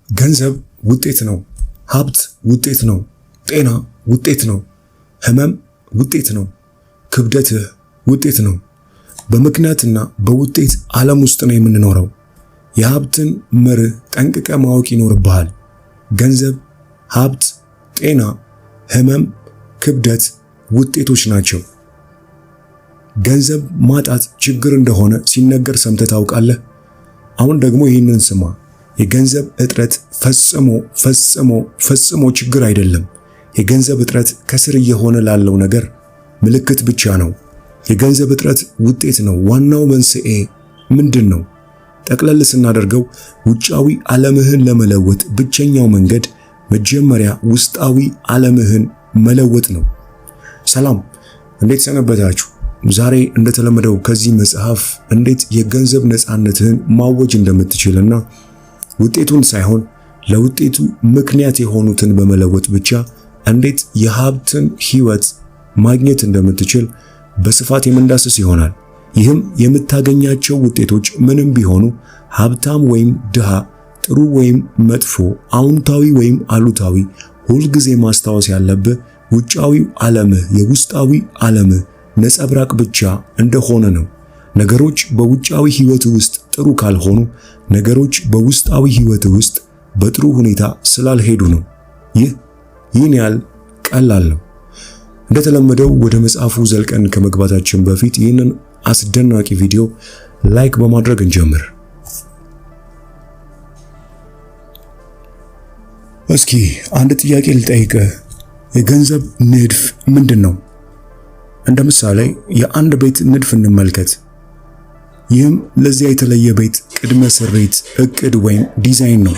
ገንዘብ ውጤት ነው። ሀብት ውጤት ነው። ጤና ውጤት ነው። ህመም ውጤት ነው። ክብደት ውጤት ነው። በምክንያትና በውጤት ዓለም ውስጥ ነው የምንኖረው። የሀብትን መርህ ጠንቅቀ ማወቅ ይኖርብሃል። ገንዘብ፣ ሀብት፣ ጤና፣ ህመም፣ ክብደት ውጤቶች ናቸው። ገንዘብ ማጣት ችግር እንደሆነ ሲነገር ሰምተህ ታውቃለህ? አሁን ደግሞ ይህንን ስማ። የገንዘብ እጥረት ፈጽሞ ችግር አይደለም። የገንዘብ እጥረት ከስር እየሆነ ላለው ነገር ምልክት ብቻ ነው። የገንዘብ እጥረት ውጤት ነው። ዋናው መንስኤ ምንድን ነው? ጠቅለል ስናደርገው ውጫዊ ዓለምህን ለመለወጥ ብቸኛው መንገድ መጀመሪያ ውስጣዊ ዓለምህን መለወጥ ነው። ሰላም፣ እንዴት ሰነበታችሁ? ዛሬ እንደተለመደው ከዚህ መጽሐፍ እንዴት የገንዘብ ነፃነትህን ማወጅ እንደምትችልና ውጤቱን ሳይሆን ለውጤቱ ምክንያት የሆኑትን በመለወጥ ብቻ እንዴት የሀብትን ህይወት ማግኘት እንደምትችል በስፋት የምንዳስስ ይሆናል። ይህም የምታገኛቸው ውጤቶች ምንም ቢሆኑ ሀብታም ወይም ድሃ፣ ጥሩ ወይም መጥፎ፣ አዎንታዊ ወይም አሉታዊ፣ ሁልጊዜ ማስታወስ ያለብህ ውጫዊው ዓለምህ የውስጣዊ ዓለምህ ነጸብራቅ ብቻ እንደሆነ ነው። ነገሮች በውጫዊ ህይወት ውስጥ ጥሩ ካልሆኑ ነገሮች በውስጣዊ ህይወት ውስጥ በጥሩ ሁኔታ ስላልሄዱ ነው። ይህን ያህል ቀላል ነው። እንደተለመደው ወደ መጽሐፉ ዘልቀን ከመግባታችን በፊት ይህንን አስደናቂ ቪዲዮ ላይክ በማድረግ እንጀምር። እስኪ አንድ ጥያቄ ልጠይቅህ። የገንዘብ ንድፍ ምንድን ነው? እንደ ምሳሌ የአንድ ቤት ንድፍ እንመልከት። ይህም ለዚያ የተለየ ቤት ቅድመ ስሪት፣ እቅድ ወይም ዲዛይን ነው።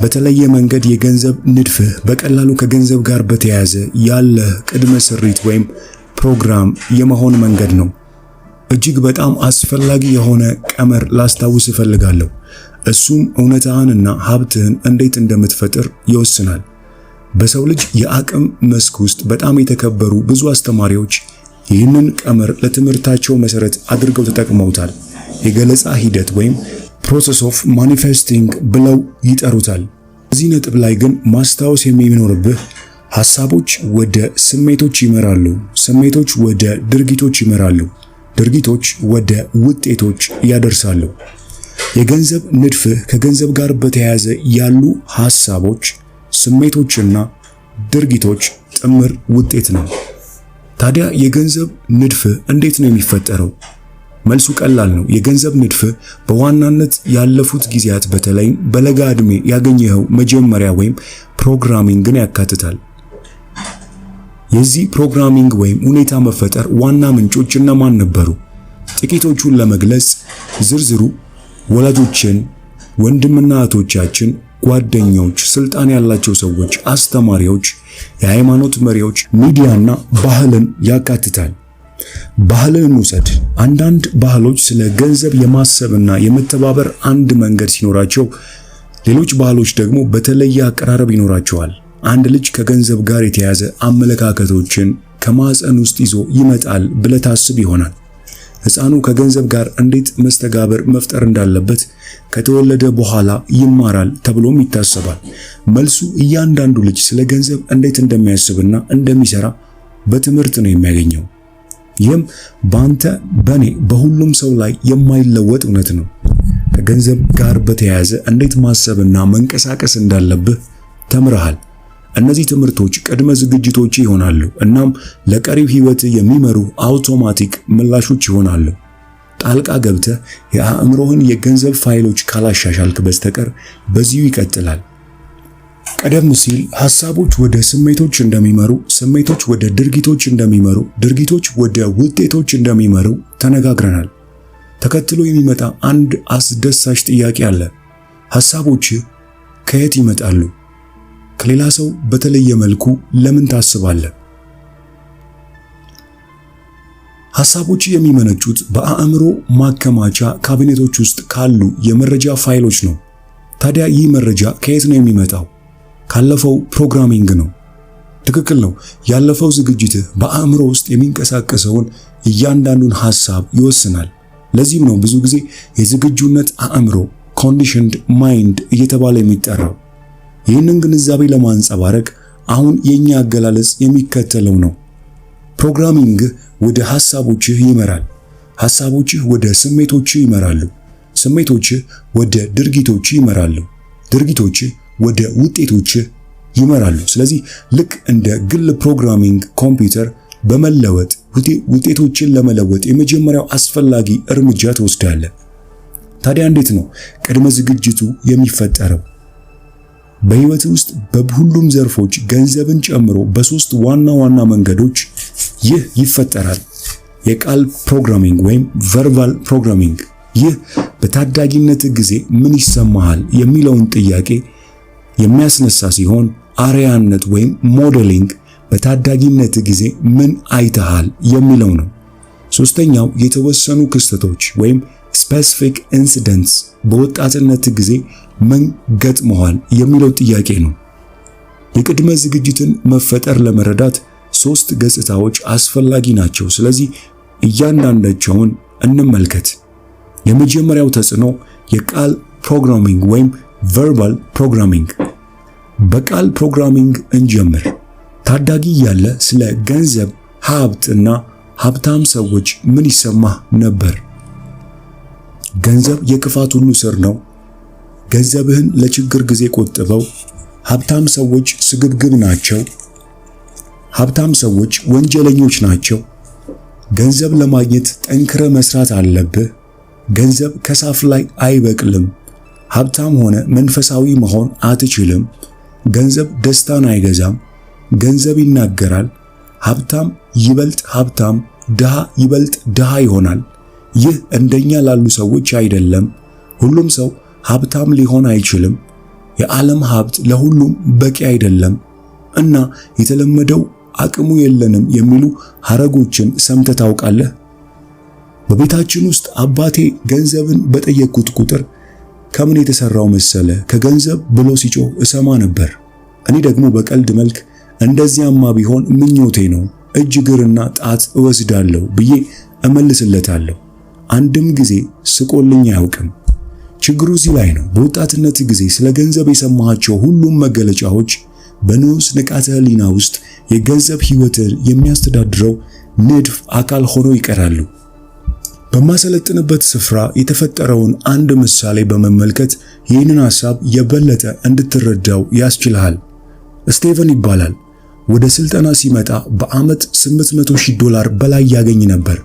በተለየ መንገድ የገንዘብ ንድፍህ በቀላሉ ከገንዘብ ጋር በተያያዘ ያለ ቅድመ ስሪት ወይም ፕሮግራም የመሆን መንገድ ነው። እጅግ በጣም አስፈላጊ የሆነ ቀመር ላስታውስ እፈልጋለሁ። እሱም እውነታህንና ሀብትህን እንዴት እንደምትፈጥር ይወስናል። በሰው ልጅ የአቅም መስክ ውስጥ በጣም የተከበሩ ብዙ አስተማሪዎች ይህንን ቀመር ለትምህርታቸው መሰረት አድርገው ተጠቅመውታል። የገለጻ ሂደት ወይም ፕሮሰስ ኦፍ ማኒፌስቲንግ ብለው ይጠሩታል። እዚህ ነጥብ ላይ ግን ማስታወስ የሚኖርብህ ሐሳቦች ወደ ስሜቶች ይመራሉ፣ ስሜቶች ወደ ድርጊቶች ይመራሉ፣ ድርጊቶች ወደ ውጤቶች ያደርሳሉ። የገንዘብ ንድፍህ ከገንዘብ ጋር በተያያዘ ያሉ ሐሳቦች፣ ስሜቶችና ድርጊቶች ጥምር ውጤት ነው። ታዲያ የገንዘብ ንድፍህ እንዴት ነው የሚፈጠረው? መልሱ ቀላል ነው። የገንዘብ ንድፍህ በዋናነት ያለፉት ጊዜያት በተለይም በለጋ ዕድሜ ያገኘኸው መጀመሪያ ወይም ፕሮግራሚንግን ያካትታል። የዚህ ፕሮግራሚንግ ወይም ሁኔታ መፈጠር ዋና ምንጮች እነማን ነበሩ? ጥቂቶቹን ለመግለጽ ዝርዝሩ ወላጆችን፣ ወንድምና እህቶቻችን፣ ጓደኞች፣ ስልጣን ያላቸው ሰዎች፣ አስተማሪዎች፣ የሃይማኖት መሪዎች፣ ሚዲያና ባህልን ያካትታል። ባህልን ውሰድ። አንዳንድ ባህሎች ስለ ገንዘብ የማሰብና የመተባበር አንድ መንገድ ሲኖራቸው፣ ሌሎች ባህሎች ደግሞ በተለየ አቀራረብ ይኖራቸዋል። አንድ ልጅ ከገንዘብ ጋር የተያዘ አመለካከቶችን ከማህፀን ውስጥ ይዞ ይመጣል ብለህ ታስብ ይሆናል። ሕፃኑ ከገንዘብ ጋር እንዴት መስተጋብር መፍጠር እንዳለበት ከተወለደ በኋላ ይማራል ተብሎም ይታሰባል። መልሱ እያንዳንዱ ልጅ ስለ ገንዘብ እንዴት እንደሚያስብና እንደሚሰራ በትምህርት ነው የሚያገኘው። ይህም በአንተ፣ በእኔ፣ በሁሉም ሰው ላይ የማይለወጥ እውነት ነው። ከገንዘብ ጋር በተያያዘ እንዴት ማሰብና መንቀሳቀስ እንዳለብህ ተምረሃል። እነዚህ ትምህርቶች ቅድመ ዝግጅቶች ይሆናሉ፣ እናም ለቀሪው ህይወት የሚመሩ አውቶማቲክ ምላሾች ይሆናሉ። ጣልቃ ገብተህ የአእምሮህን የገንዘብ ፋይሎች ካላሻሻልክ በስተቀር በዚሁ ይቀጥላል። ቀደም ሲል ሐሳቦች ወደ ስሜቶች እንደሚመሩ፣ ስሜቶች ወደ ድርጊቶች እንደሚመሩ፣ ድርጊቶች ወደ ውጤቶች እንደሚመሩ ተነጋግረናል። ተከትሎ የሚመጣ አንድ አስደሳች ጥያቄ አለ። ሐሳቦች ከየት ይመጣሉ? ከሌላ ሰው በተለየ መልኩ ለምን ታስባለህ? ሐሳቦች የሚመነጩት በአእምሮ ማከማቻ ካቢኔቶች ውስጥ ካሉ የመረጃ ፋይሎች ነው። ታዲያ ይህ መረጃ ከየት ነው የሚመጣው? ካለፈው ፕሮግራሚንግ ነው። ትክክል ነው። ያለፈው ዝግጅትህ በአእምሮ ውስጥ የሚንቀሳቀሰውን እያንዳንዱን ሐሳብ ይወስናል። ለዚህም ነው ብዙ ጊዜ የዝግጁነት አእምሮ ኮንዲሽንድ ማይንድ እየተባለ የሚጠራው። ይህንን ግንዛቤ ለማንጸባረቅ አሁን የኛ አገላለጽ የሚከተለው ነው። ፕሮግራሚንግ ወደ ሐሳቦችህ ይመራል። ሐሳቦችህ ወደ ስሜቶችህ ይመራሉ። ስሜቶችህ ወደ ድርጊቶችህ ይመራሉ። ድርጊቶችህ ወደ ውጤቶችህ ይመራሉ። ስለዚህ ልክ እንደ ግል ፕሮግራሚንግ ኮምፒውተር በመለወጥ ውጤቶችን ለመለወጥ የመጀመሪያው አስፈላጊ እርምጃ ትወስዳለህ። ታዲያ እንዴት ነው ቅድመ ዝግጅቱ የሚፈጠረው? በህይወት ውስጥ በሁሉም ዘርፎች ገንዘብን ጨምሮ በሶስት ዋና ዋና መንገዶች ይህ ይፈጠራል። የቃል ፕሮግራሚንግ ወይም ቨርባል ፕሮግራሚንግ። ይህ በታዳጊነት ጊዜ ምን ይሰማሃል የሚለውን ጥያቄ የሚያስነሳ ሲሆን፣ አርአያነት ወይም ሞዴሊንግ በታዳጊነት ጊዜ ምን አይተሃል የሚለው ነው። ሶስተኛው የተወሰኑ ክስተቶች ወይም ስፔሲፊክ ኢንሲደንትስ በወጣትነት ጊዜ ምን ገጥመዋል የሚለው ጥያቄ ነው። የቅድመ ዝግጅትን መፈጠር ለመረዳት ሶስት ገጽታዎች አስፈላጊ ናቸው። ስለዚህ እያንዳንዳቸውን እንመልከት። የመጀመሪያው ተጽዕኖ የቃል ፕሮግራሚንግ ወይም ቨርባል ፕሮግራሚንግ። በቃል ፕሮግራሚንግ እንጀምር። ታዳጊ ያለ ስለ ገንዘብ፣ ሀብት እና ሀብታም ሰዎች ምን ይሰማህ ነበር? ገንዘብ የክፋት ሁሉ ስር ነው። ገንዘብህን ለችግር ጊዜ ቆጥበው። ሀብታም ሰዎች ስግብግብ ናቸው። ሀብታም ሰዎች ወንጀለኞች ናቸው። ገንዘብ ለማግኘት ጠንክረ መስራት አለብህ። ገንዘብ ከሳፍ ላይ አይበቅልም። ሀብታም ሆነ መንፈሳዊ መሆን አትችልም። ገንዘብ ደስታን አይገዛም። ገንዘብ ይናገራል። ሀብታም ይበልጥ ሀብታም፣ ድሃ ይበልጥ ድሃ ይሆናል። ይህ እንደኛ ላሉ ሰዎች አይደለም። ሁሉም ሰው ሀብታም ሊሆን አይችልም። የዓለም ሀብት ለሁሉም በቂ አይደለም እና የተለመደው አቅሙ የለንም የሚሉ ሐረጎችን ሰምተህ ታውቃለህ? በቤታችን ውስጥ አባቴ ገንዘብን በጠየቅኩት ቁጥር ከምን የተሰራው መሰለ ከገንዘብ ብሎ ሲጮህ እሰማ ነበር። እኔ ደግሞ በቀልድ መልክ እንደዚያማ ቢሆን ምኞቴ ነው፣ እጅ እግርና ጣት እወስዳለሁ ብዬ እመልስለታለሁ። አንድም ጊዜ ስቆልኝ አያውቅም። ችግሩ እዚህ ላይ ነው። በወጣትነት ጊዜ ስለ ገንዘብ የሰማሃቸው ሁሉም መገለጫዎች በንዑስ ንቃተ ህሊና ውስጥ የገንዘብ ህይወትን የሚያስተዳድረው ንድፍ አካል ሆነው ይቀራሉ። በማሰለጥንበት ስፍራ የተፈጠረውን አንድ ምሳሌ በመመልከት ይህንን ሐሳብ የበለጠ እንድትረዳው ያስችልሃል። ስቴቨን ይባላል። ወደ ስልጠና ሲመጣ በዓመት $800,000 በላይ ያገኝ ነበር።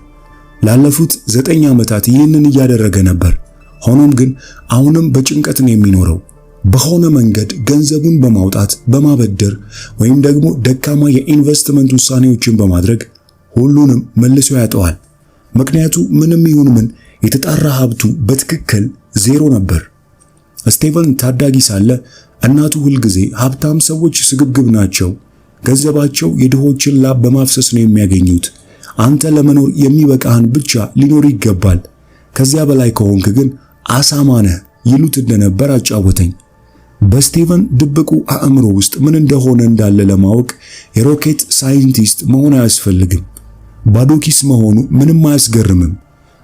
ላለፉት 9 ዓመታት ይህንን እያደረገ ነበር። ሆኖም ግን አሁንም በጭንቀት ነው የሚኖረው። በሆነ መንገድ ገንዘቡን በማውጣት በማበደር ወይም ደግሞ ደካማ የኢንቨስትመንት ውሳኔዎችን በማድረግ ሁሉንም መልሶ ያጠዋል። ምክንያቱ ምንም ይሁን ምን የተጣራ ሀብቱ በትክክል ዜሮ ነበር። ስቴቨን ታዳጊ ሳለ እናቱ ሁልጊዜ ሀብታም ሰዎች ስግብግብ ናቸው፣ ገንዘባቸው የድሆችን ላብ በማፍሰስ ነው የሚያገኙት፣ አንተ ለመኖር የሚበቃህን ብቻ ሊኖር ይገባል፣ ከዚያ በላይ ከሆንክ ግን አሳማ ነህ ይሉት እንደነበር አጫወተኝ። በስቴቨን ድብቁ አእምሮ ውስጥ ምን እንደሆነ እንዳለ ለማወቅ የሮኬት ሳይንቲስት መሆን አያስፈልግም። ባዶ ኪስ መሆኑ ምንም አያስገርምም።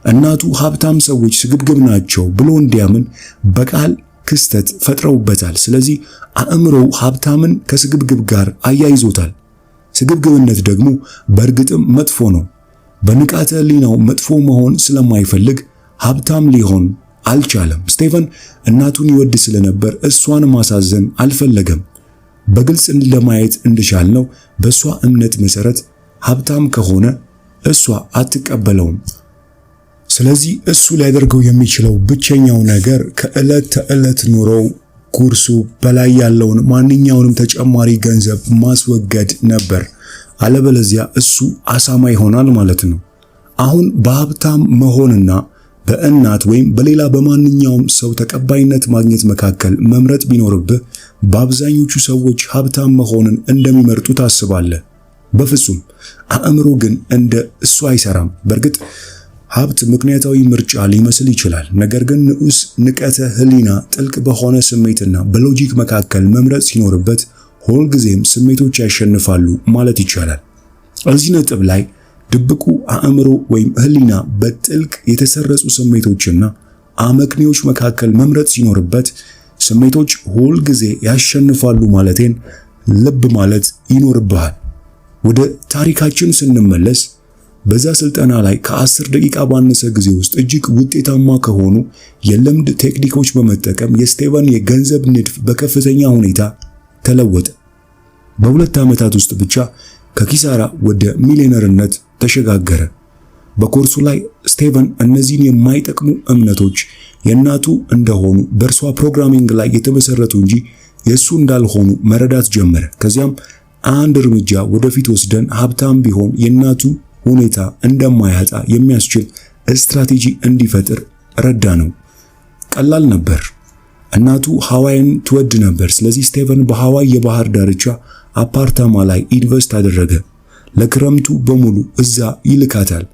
እናቱ ሀብታም ሰዎች ስግብግብ ናቸው ብሎ እንዲያምን በቃል ክስተት ፈጥረውበታል። ስለዚህ አእምሮው ሀብታምን ከስግብግብ ጋር አያይዞታል። ስግብግብነት ደግሞ በእርግጥም መጥፎ ነው። በንቃተ ህሊናው መጥፎ መሆን ስለማይፈልግ ሀብታም ሊሆን አልቻለም። ስቴቨን እናቱን ይወድ ስለነበር እሷን ማሳዘን አልፈለገም። በግልጽ ለማየት እንድቻልነው በእሷ እምነት መሰረት ሀብታም ከሆነ እሷ አትቀበለውም። ስለዚህ እሱ ሊያደርገው የሚችለው ብቸኛው ነገር ከዕለት ተዕለት ኑሮው ጉርሱ በላይ ያለውን ማንኛውንም ተጨማሪ ገንዘብ ማስወገድ ነበር። አለበለዚያ እሱ አሳማ ይሆናል ማለት ነው። አሁን በሀብታም መሆንና በእናት ወይም በሌላ በማንኛውም ሰው ተቀባይነት ማግኘት መካከል መምረጥ ቢኖርብህ በአብዛኞቹ ሰዎች ሀብታም መሆንን እንደሚመርጡ ታስባለህ። በፍጹም። አእምሮ ግን እንደ እሱ አይሰራም። በእርግጥ ሀብት ምክንያታዊ ምርጫ ሊመስል ይችላል። ነገር ግን ንዑስ ንቃተ ህሊና ጥልቅ በሆነ ስሜትና በሎጂክ መካከል መምረጥ ሲኖርበት ሁልጊዜም ስሜቶች ያሸንፋሉ ማለት ይቻላል። እዚህ ነጥብ ላይ ድብቁ አእምሮ ወይም ህሊና በጥልቅ የተሰረጹ ስሜቶችና አመክንዮች መካከል መምረጥ ሲኖርበት ስሜቶች ሁል ጊዜ ያሸንፋሉ ማለቴን ልብ ማለት ይኖርብሃል። ወደ ታሪካችን ስንመለስ በዛ ስልጠና ላይ ከ10 ደቂቃ ባነሰ ጊዜ ውስጥ እጅግ ውጤታማ ከሆኑ የልምድ ቴክኒኮች በመጠቀም የስቴቨን የገንዘብ ንድፍ በከፍተኛ ሁኔታ ተለወጠ። በ2 ዓመታት ውስጥ ብቻ ከኪሳራ ወደ ሚሊዮነርነት ተሸጋገረ። በኮርሱ ላይ ስቴቨን እነዚህን የማይጠቅሙ እምነቶች የእናቱ እንደሆኑ በእርሷ ፕሮግራሚንግ ላይ የተመሰረቱ እንጂ የእሱ እንዳልሆኑ መረዳት ጀመረ። ከዚያም አንድ እርምጃ ወደፊት ወስደን ሀብታም ቢሆን የእናቱ ሁኔታ እንደማያጣ የሚያስችል ስትራቴጂ እንዲፈጥር ረዳ ነው። ቀላል ነበር። እናቱ ሃዋይን ትወድ ነበር። ስለዚህ ስቴቨን በሃዋይ የባህር ዳርቻ አፓርታማ ላይ ኢንቨስት አደረገ። ለክረምቱ በሙሉ እዛ ይልካታል።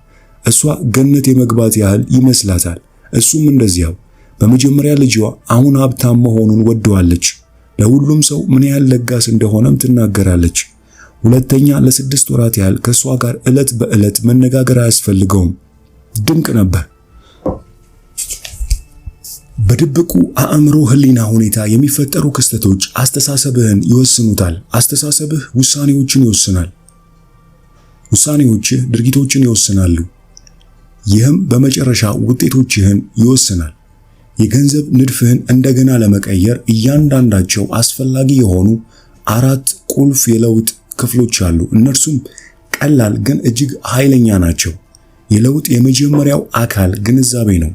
እሷ ገነት የመግባት ያህል ይመስላታል። እሱም እንደዚያው። በመጀመሪያ ልጅዋ አሁን ሀብታም መሆኑን ወደዋለች። ለሁሉም ሰው ምን ያህል ለጋስ እንደሆነም ትናገራለች። ሁለተኛ ለ6 ወራት ያህል ከሷ ጋር ዕለት በዕለት መነጋገር አያስፈልገውም። ድንቅ ነበር። በድብቁ አእምሮ ህሊና ሁኔታ የሚፈጠሩ ክስተቶች አስተሳሰብህን ይወስኑታል። አስተሳሰብህ ውሳኔዎችን ይወስናል። ውሳኔዎችህ ድርጊቶችን ይወስናሉ። ይህም በመጨረሻ ውጤቶችህን ይወስናል። የገንዘብ ንድፍህን እንደገና ለመቀየር እያንዳንዳቸው አስፈላጊ የሆኑ 4 ቁልፍ የለውጥ ክፍሎች አሉ። እነርሱም ቀላል ግን እጅግ ኃይለኛ ናቸው። የለውጥ የመጀመሪያው አካል ግንዛቤ ነው።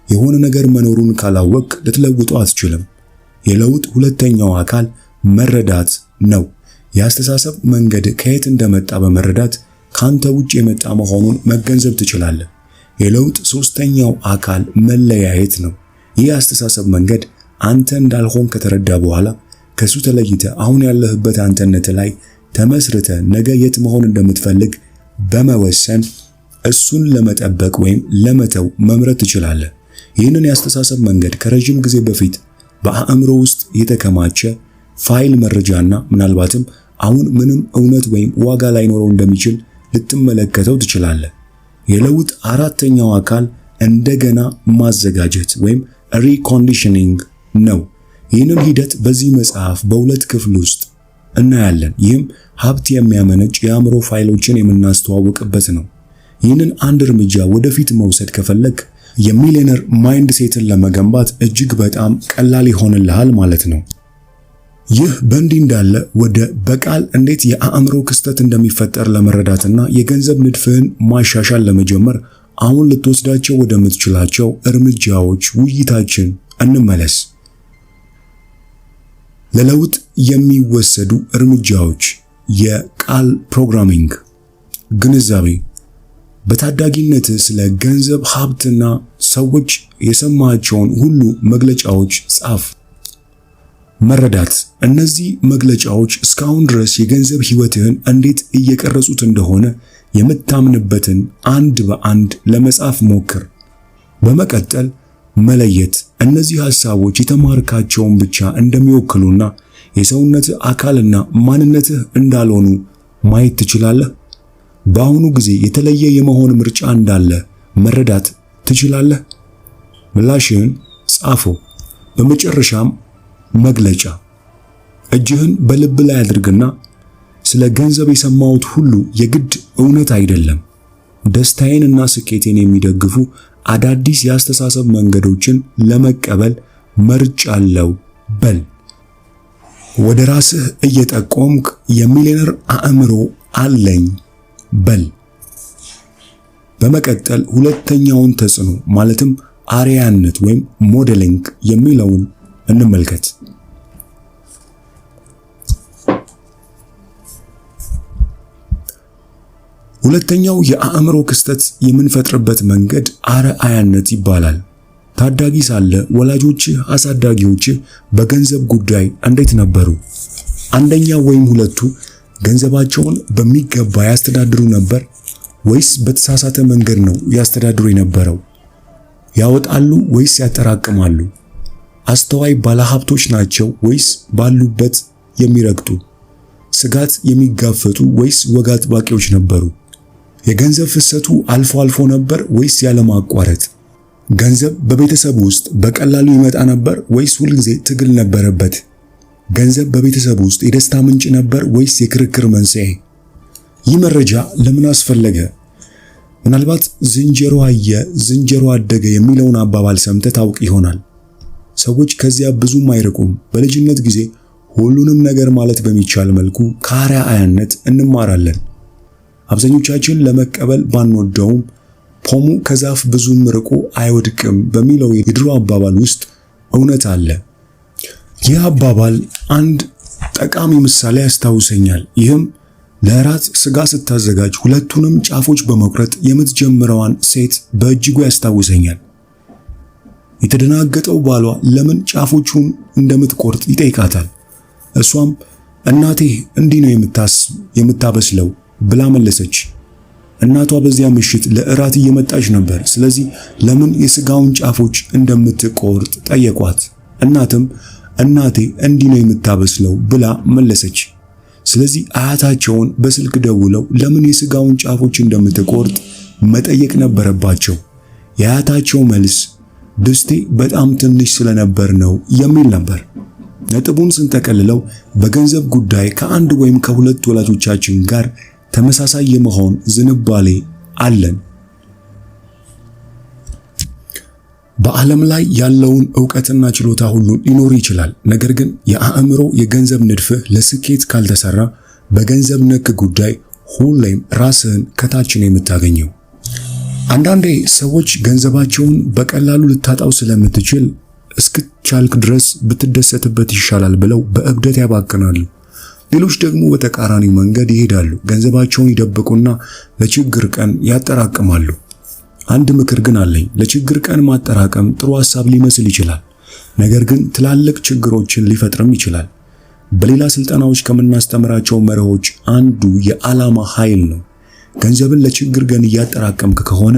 የሆነ ነገር መኖሩን ካላወቅ ልትለውጠው አትችልም። የለውጥ ሁለተኛው አካል መረዳት ነው። የአስተሳሰብ መንገድ ከየት እንደመጣ በመረዳት ካንተ ውጭ የመጣ መሆኑን መገንዘብ ትችላለህ። የለውጥ ሶስተኛው አካል መለያየት ነው። ይህ አስተሳሰብ መንገድ አንተ እንዳልሆን ከተረዳ በኋላ ከሱ ተለይተ አሁን ያለህበት አንተነት ላይ ተመስርተ ነገ የት መሆን እንደምትፈልግ በመወሰን እሱን ለመጠበቅ ወይም ለመተው መምረጥ ትችላለህ። ይህንን የአስተሳሰብ መንገድ ከረጅም ጊዜ በፊት በአእምሮ ውስጥ የተከማቸ ፋይል መረጃና ምናልባትም አሁን ምንም እውነት ወይም ዋጋ ላይኖረው እንደሚችል ልትመለከተው ትችላለህ። የለውጥ አራተኛው አካል እንደገና ማዘጋጀት ወይም ሪኮንዲሽኒንግ ነው። ይህንን ሂደት በዚህ መጽሐፍ በ2 ክፍል ውስጥ እናያለን። ይህም ሀብት የሚያመነጭ የአእምሮ ፋይሎችን የምናስተዋውቅበት ነው። ይህንን አንድ እርምጃ ወደፊት መውሰድ ከፈለግ የሚሊዮነር ማይንድ ሴትን ለመገንባት እጅግ በጣም ቀላል ይሆንልሃል ማለት ነው። ይህ በእንዲህ እንዳለ ወደ በቃል እንዴት የአእምሮ ክስተት እንደሚፈጠር ለመረዳትና የገንዘብ ንድፍህን ማሻሻል ለመጀመር አሁን ልትወስዳቸው ወደምትችላቸው እርምጃዎች ውይይታችን እንመለስ። ለለውጥ የሚወሰዱ እርምጃዎች። የቃል ፕሮግራሚንግ ግንዛቤ። በታዳጊነት ስለ ገንዘብ ሀብትና ሰዎች የሰማቸውን ሁሉ መግለጫዎች ጻፍ። መረዳት። እነዚህ መግለጫዎች እስካሁን ድረስ የገንዘብ ህይወትህን እንዴት እየቀረጹት እንደሆነ የምታምንበትን አንድ በአንድ ለመጻፍ ሞክር። በመቀጠል መለየት። እነዚህ ሐሳቦች የተማርካቸውን ብቻ እንደሚወክሉና የሰውነትህ አካልና ማንነትህ እንዳልሆኑ ማየት ትችላለህ። በአሁኑ ጊዜ የተለየ የመሆን ምርጫ እንዳለ መረዳት ትችላለህ። ምላሽህን ጻፈው። በመጨረሻም መግለጫ። እጅህን በልብ ላይ አድርግና ስለ ገንዘብ የሰማሁት ሁሉ የግድ እውነት አይደለም፣ ደስታዬንና ስኬቴን የሚደግፉ አዳዲስ የአስተሳሰብ መንገዶችን ለመቀበል መርጫለሁ በል። ወደ ራስህ እየጠቆምክ የሚሊዮነር አእምሮ አለኝ በል። በመቀጠል ሁለተኛውን ተጽዕኖ ማለትም አርአያነት ወይም ሞዴሊንግ የሚለውን እንመልከት። ሁለተኛው የአእምሮ ክስተት የምንፈጥርበት መንገድ አርአያነት ይባላል። ታዳጊ ሳለ ወላጆችህ አሳዳጊዎችህ በገንዘብ ጉዳይ እንዴት ነበሩ? አንደኛው ወይም ሁለቱ ገንዘባቸውን በሚገባ ያስተዳድሩ ነበር ወይስ በተሳሳተ መንገድ ነው ያስተዳድሩ የነበረው? ያወጣሉ ወይስ ያጠራቅማሉ? አስተዋይ ባለሀብቶች ናቸው ወይስ ባሉበት የሚረግጡ? ስጋት የሚጋፈጡ ወይስ ወግ አጥባቂዎች ነበሩ? የገንዘብ ፍሰቱ አልፎ አልፎ ነበር ወይስ ያለማቋረጥ? ገንዘብ በቤተሰብ ውስጥ በቀላሉ ይመጣ ነበር ወይስ ሁልጊዜ ትግል ነበረበት? ገንዘብ በቤተሰብ ውስጥ የደስታ ምንጭ ነበር ወይስ የክርክር መንስኤ? ይህ መረጃ ለምን አስፈለገ? ምናልባት ዝንጀሮ አየ ዝንጀሮ አደገ የሚለውን አባባል ሰምተህ ታውቅ ይሆናል። ሰዎች ከዚያ ብዙም አይርቁም። በልጅነት ጊዜ ሁሉንም ነገር ማለት በሚቻል መልኩ ከአርአያነት እንማራለን። አብዛኞቻችን ለመቀበል ባንወደውም ፖሙ ከዛፍ ብዙም ርቆ አይወድቅም በሚለው የድሮ አባባል ውስጥ እውነት አለ። ይህ አባባል አንድ ጠቃሚ ምሳሌ ያስታውሰኛል። ይህም ለእራት ስጋ ስታዘጋጅ ሁለቱንም ጫፎች በመቁረጥ የምትጀምረዋን ሴት በእጅጉ ያስታውሰኛል። የተደናገጠው ባሏ ለምን ጫፎቹን እንደምትቆርጥ ይጠይቃታል። እሷም እናቴ እንዲህ ነው የምታበስለው ብላ መለሰች። እናቷ በዚያ ምሽት ለእራት እየመጣች ነበር። ስለዚህ ለምን የስጋውን ጫፎች እንደምትቆርጥ ጠየቋት። እናትም እናቴ እንዲህ ነው የምታበስለው ብላ መለሰች። ስለዚህ አያታቸውን በስልክ ደውለው ለምን የስጋውን ጫፎች እንደምትቆርጥ መጠየቅ ነበረባቸው። የአያታቸው መልስ ድስቴ በጣም ትንሽ ስለነበር ነው የሚል ነበር። ነጥቡን ስንጠቀልለው በገንዘብ ጉዳይ ከአንድ ወይም ከሁለት ወላጆቻችን ጋር ተመሳሳይ የመሆን ዝንባሌ አለን። በዓለም ላይ ያለውን ዕውቀትና ችሎታ ሁሉ ሊኖር ይችላል። ነገር ግን የአእምሮ የገንዘብ ንድፍህ ለስኬት ካልተሰራ በገንዘብ ነክ ጉዳይ ሁሌም ራስህን ከታች ነው የምታገኘው። አንዳንዴ ሰዎች ገንዘባቸውን በቀላሉ ልታጣው ስለምትችል እስክቻልክ ድረስ ብትደሰትበት ይሻላል ብለው በእብደት ያባክናሉ። ሌሎች ደግሞ በተቃራኒ መንገድ ይሄዳሉ። ገንዘባቸውን ይደብቁና ለችግር ቀን ያጠራቅማሉ። አንድ ምክር ግን አለኝ። ለችግር ቀን ማጠራቀም ጥሩ ሐሳብ ሊመስል ይችላል፣ ነገር ግን ትላልቅ ችግሮችን ሊፈጥርም ይችላል። በሌላ ስልጠናዎች ከምናስተምራቸው መርሆች አንዱ የዓላማ ኃይል ነው። ገንዘብን ለችግር ቀን እያጠራቀምክ ከሆነ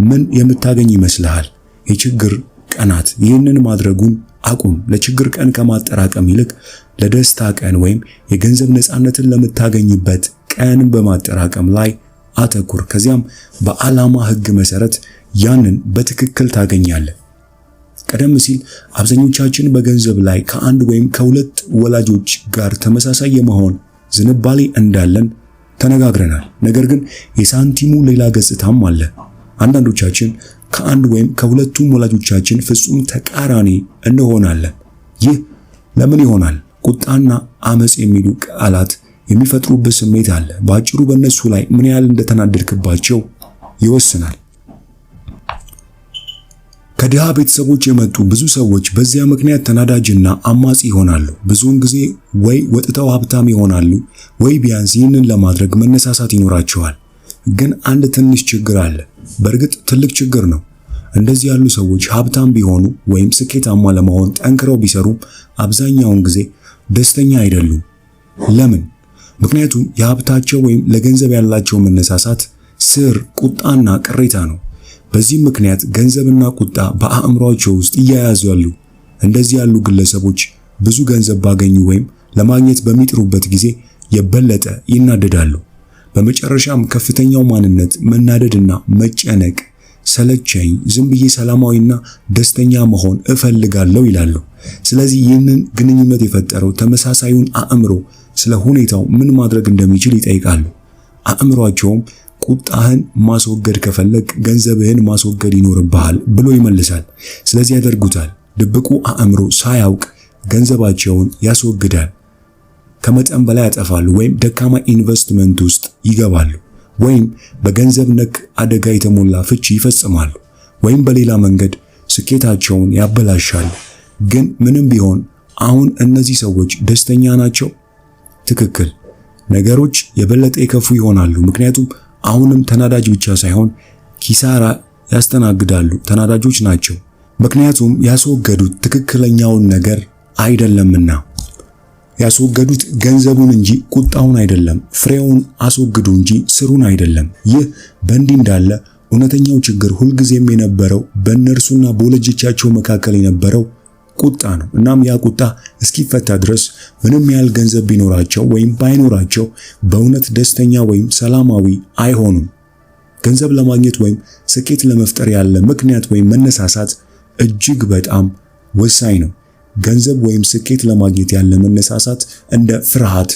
ምን የምታገኝ ይመስልሃል? የችግር ቀናት። ይህንን ማድረጉን አቁም። ለችግር ቀን ከማጠራቀም ይልቅ ለደስታ ቀን ወይም የገንዘብ ነፃነትን ለምታገኝበት ቀን በማጠራቀም ላይ አተኩር። ከዚያም በዓላማ ሕግ መሰረት ያንን በትክክል ታገኛለህ። ቀደም ሲል አብዛኞቻችን በገንዘብ ላይ ከአንድ ወይም ከሁለት ወላጆች ጋር ተመሳሳይ የመሆን ዝንባሌ እንዳለን ተነጋግረናል። ነገር ግን የሳንቲሙ ሌላ ገጽታም አለ። አንዳንዶቻችን ከአንድ ወይም ከሁለቱም ወላጆቻችን ፍጹም ተቃራኒ እንሆናለን። ይህ ለምን ይሆናል? ቁጣና አመጽ የሚሉ ቃላት የሚፈጥሩበት ስሜት አለ። በአጭሩ በእነሱ ላይ ምን ያህል እንደተናደድክባቸው ይወስናል። ከድሃ ቤተሰቦች የመጡ ብዙ ሰዎች በዚያ ምክንያት ተናዳጅና አማጺ ይሆናሉ። ብዙውን ጊዜ ወይ ወጥተው ሀብታም ይሆናሉ ወይ ቢያንስ ይህንን ለማድረግ መነሳሳት ይኖራቸዋል። ግን አንድ ትንሽ ችግር አለ። በእርግጥ ትልቅ ችግር ነው። እንደዚህ ያሉ ሰዎች ሀብታም ቢሆኑ ወይም ስኬታማ ለመሆን ጠንክረው ቢሰሩም አብዛኛውን ጊዜ ደስተኛ አይደሉም። ለምን? ምክንያቱም የሀብታቸው ወይም ለገንዘብ ያላቸው መነሳሳት ስር ቁጣና ቅሬታ ነው። በዚህ ምክንያት ገንዘብና ቁጣ በአእምሮአቸው ውስጥ ይያያዛሉ። እንደዚህ ያሉ ግለሰቦች ብዙ ገንዘብ ባገኙ ወይም ለማግኘት በሚጥሩበት ጊዜ የበለጠ ይናደዳሉ። በመጨረሻም ከፍተኛው ማንነት መናደድና መጨነቅ፣ ሰለቸኝ፣ ዝም ብዬ ሰላማዊና ደስተኛ መሆን እፈልጋለሁ ይላሉ። ስለዚህ ይህንን ግንኙነት የፈጠረው ተመሳሳዩን አእምሮ ስለ ሁኔታው ምን ማድረግ እንደሚችል ይጠይቃሉ። አእምሮአቸውም ቁጣህን ማስወገድ ከፈለግ ገንዘብህን ማስወገድ ይኖርብሃል ብሎ ይመልሳል። ስለዚህ ያደርጉታል። ድብቁ አእምሮ ሳያውቅ ገንዘባቸውን ያስወግዳል። ከመጠን በላይ ያጠፋሉ ወይም ደካማ ኢንቨስትመንት ውስጥ ይገባሉ ወይም በገንዘብ ነክ አደጋ የተሞላ ፍቺ ይፈጽማሉ ወይም በሌላ መንገድ ስኬታቸውን ያበላሻሉ። ግን ምንም ቢሆን አሁን እነዚህ ሰዎች ደስተኛ ናቸው? ትክክል። ነገሮች የበለጠ የከፉ ይሆናሉ፣ ምክንያቱም አሁንም ተናዳጅ ብቻ ሳይሆን ኪሳራ ያስተናግዳሉ። ተናዳጆች ናቸው፣ ምክንያቱም ያስወገዱት ትክክለኛውን ነገር አይደለምና። ያስወገዱት ገንዘቡን እንጂ ቁጣውን አይደለም። ፍሬውን አስወግዱ እንጂ ስሩን አይደለም። ይህ በእንዲህ እንዳለ እውነተኛው ችግር ሁልጊዜም የነበረው በእነርሱና በወላጆቻቸው መካከል የነበረው ቁጣ ነው። እናም ያ ቁጣ እስኪፈታ ድረስ ምንም ያህል ገንዘብ ቢኖራቸው ወይም ባይኖራቸው በእውነት ደስተኛ ወይም ሰላማዊ አይሆኑም። ገንዘብ ለማግኘት ወይም ስኬት ለመፍጠር ያለ ምክንያት ወይም መነሳሳት እጅግ በጣም ወሳኝ ነው። ገንዘብ ወይም ስኬት ለማግኘት ያለ መነሳሳት እንደ ፍርሃት፣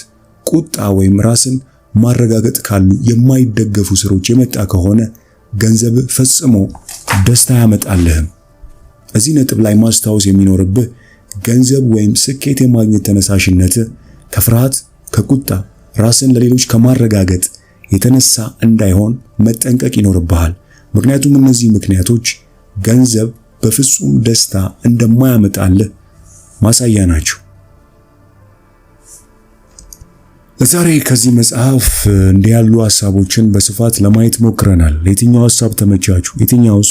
ቁጣ ወይም ራስን ማረጋገጥ ካሉ የማይደገፉ ስሮች የመጣ ከሆነ ገንዘብ ፈጽሞ ደስታ ያመጣልህም። እዚህ ነጥብ ላይ ማስታወስ የሚኖርብህ ገንዘብ ወይም ስኬት የማግኘት ተነሳሽነት ከፍርሃት፣ ከቁጣ፣ ራስን ለሌሎች ከማረጋገጥ የተነሳ እንዳይሆን መጠንቀቅ ይኖርብሃል። ምክንያቱም እነዚህ ምክንያቶች ገንዘብ በፍጹም ደስታ እንደማያመጣልህ ማሳያ ናቸው። ለዛሬ ከዚህ መጽሐፍ እንዲህ ያሉ ሐሳቦችን በስፋት ለማየት ሞክረናል። የትኛው ሐሳብ ተመቻችሁ? የትኛውስ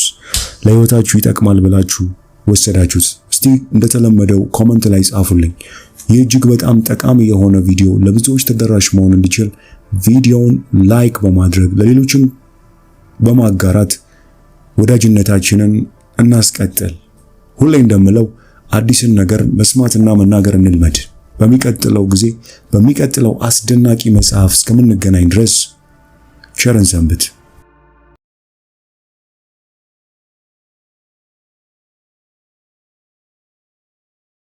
ለህይወታችሁ ይጠቅማል ብላችሁ ወሰዳችሁት? እስቲ እንደተለመደው ኮሜንት ላይ ጻፉልኝ። ይህ እጅግ በጣም ጠቃሚ የሆነ ቪዲዮ ለብዙዎች ተደራሽ መሆን እንዲችል ቪዲዮውን ላይክ በማድረግ ለሌሎችም በማጋራት ወዳጅነታችንን እናስቀጥል። ሁሌ እንደምለው አዲስን ነገር መስማትና መናገር እንልመድ። በሚቀጥለው ጊዜ በሚቀጥለው አስደናቂ መጽሐፍ እስከምንገናኝ ድረስ ቸርን ሰንብት።